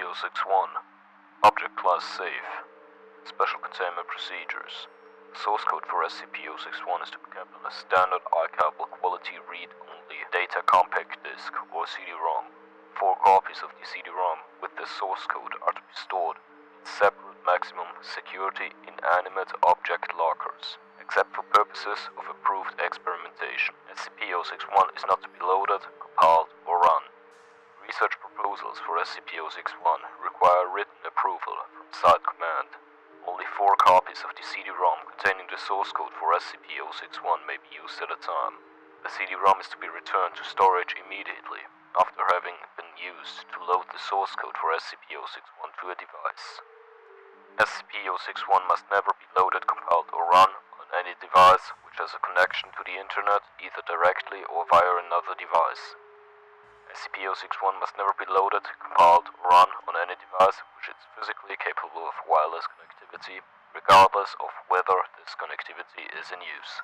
SCP-061. Object Class Safe. Special Containment Procedures. The source code for SCP-061 is to be kept on a standard archival quality read-only data compact disk or CD-ROM. 4 copies of the CD-ROM with this source code are to be stored in separate maximum security inanimate object lockers, except for purposes of approved experimentation. SCP-061 is not to be loaded, compiled, or run. Research proposals for SCP-061 require written approval from Site Command. Only 4 copies of the CD-ROM containing the source code for SCP-061 may be used at a time. The CD-ROM is to be returned to storage immediately after having been used to load the source code for SCP-061 to a device. SCP-061 must never be loaded, compiled, or run on any device which has a connection to the Internet, either directly or via another device. SCP-061 must never be loaded, compiled, or run on any device which is physically capable of wireless connectivity, regardless of whether this connectivity is in use.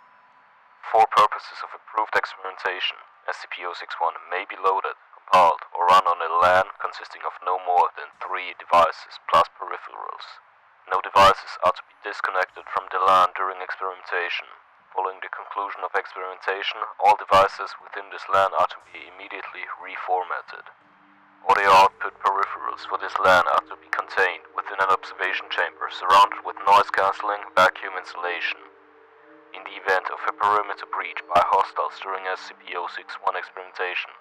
For purposes of approved experimentation, SCP-061 may be loaded, compiled, or run on a LAN consisting of no more than 3 devices plus peripherals. No devices are to be disconnected from the LAN during experimentation. Following the conclusion of experimentation, all devices within this LAN are to be immediately reformatted. Audio output peripherals for this LAN are to be contained within an observation chamber surrounded with noise-cancelling vacuum insulation. In the event of a perimeter breach by hostiles during SCP-061 experimentation,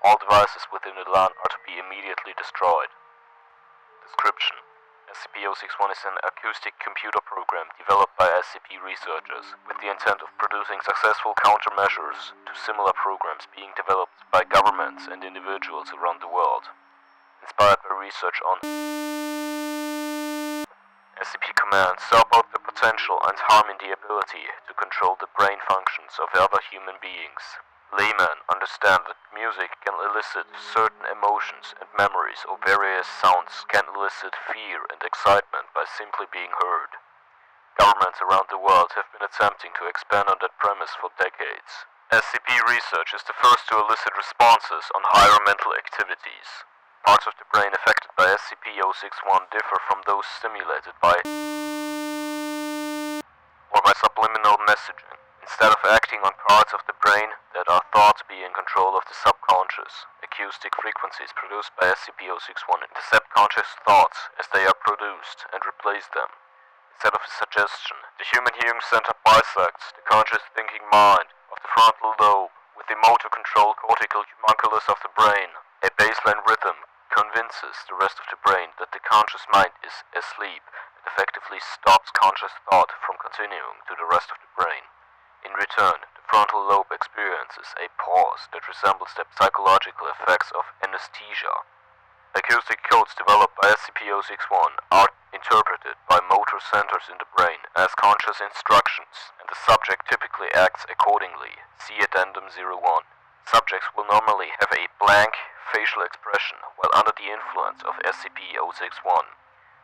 all devices within the LAN are to be immediately destroyed. Description: SCP-061 is an acoustic computer program developed by SCP researchers with the intent of producing successful countermeasures to similar programs being developed by governments and individuals around the world. Inspired by research on SCP Command saw both the potential and harm in the ability to control the brain functions of other human beings. Laymen understand that music can elicit certain emotions and memories, or various sounds can elicit fear and excitement by simply being heard. Governments around the world have been attempting to expand on that premise for decades. SCP research is the first to elicit responses on higher mental activities. Parts of the brain affected by SCP-061 differ from those stimulated by or by subliminal messaging. Instead of acting on parts of the brain that are thought to be in control of the subconscious, acoustic frequencies produced by SCP-061 intercept conscious thoughts as they are produced and replace them. Instead of a suggestion, the human hearing center bisects the conscious thinking mind of the frontal lobe with the motor control cortical homunculus of the brain. A baseline rhythm convinces the rest of the brain that the conscious mind is asleep and effectively stops conscious thought from continuing to the rest of the brain. In return, the frontal lobe experiences a pause that resembles the psychological effects of anesthesia. Acoustic codes developed by SCP-061 are interpreted by motor centers in the brain as conscious instructions, and the subject typically acts accordingly. See Addendum 01. Subjects will normally have a blank facial expression while under the influence of SCP-061.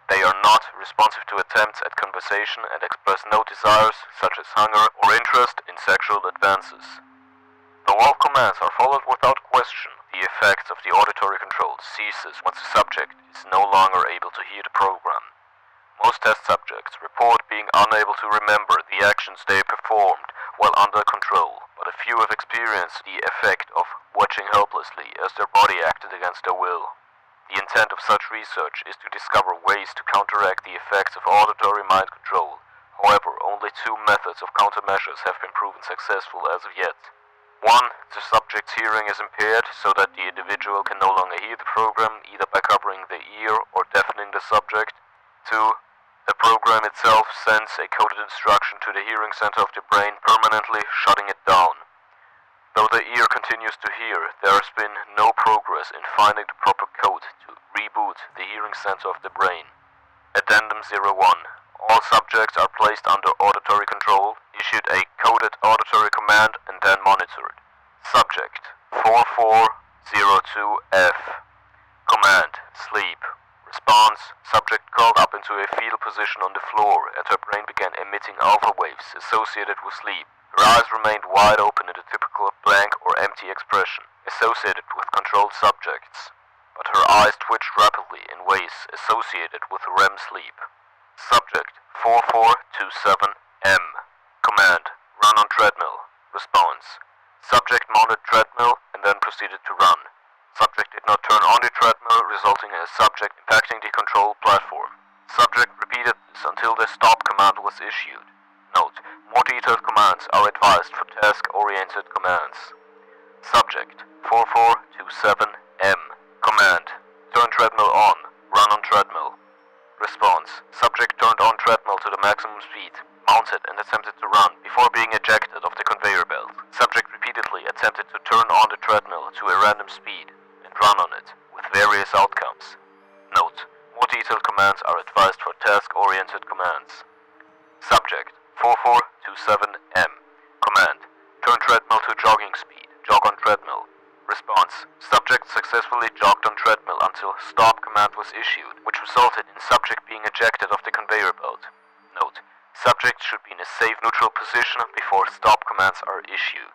They are not responsive to attempts at conversation and express no desires, such as hunger or interest in sexual advances. Though all commands are followed without question, the effects of the auditory control ceases once the subject is no longer able to hear the program. Most test subjects report being unable to remember the actions they performed while under control, but a few have experienced the effect of watching helplessly as their body acted against their will. The intent of such research is to discover ways to counteract the effects of auditory mind control. However, only 2 methods of countermeasures have been proven successful as of yet. 1. The subject's hearing is impaired so that the individual can no longer hear the program, either by covering the ear or deafening the subject. 2. The program itself sends a coded instruction to the hearing center of the brain, permanently shutting it down. Though the ear continues to hear, there has been no progress in finding the proper code to reboot the hearing center of the brain. Addendum 01. All subjects are placed under auditory control, issued a coded auditory command, and then monitored. Subject 4402F. Command: sleep. Response: subject curled up into a fetal position on the floor, and her brain began emitting alpha waves associated with sleep. Her eyes remained wide open in the typical blank or empty expression associated with controlled subjects. but her eyes twitched rapidly in ways associated with REM sleep. Subject 4427M. Command: run on treadmill. Response: subject mounted treadmill and then proceeded to run. Subject did not turn on the treadmill, resulting in a subject impacting the control platform. Subject repeated this until the stop command was issued. Note: more detailed commands are advised for task-oriented commands. Subject 4427M. Command: turn treadmill on. Run on treadmill. Response: subject turned on treadmill to the maximum speed, mounted and attempted to run before being ejected of the conveyor belt. Subject repeatedly attempted to turn on the treadmill to a random speed and run on it, with various outcomes. Note: more detailed commands are advised for task-oriented commands. Subject 4427M. Command: turn treadmill to jogging speed. Jog on treadmill. Response: subject successfully jogged on treadmill until stop command was issued, which resulted in subject being ejected of the conveyor belt. Note: subject should be in a safe neutral position before stop commands are issued.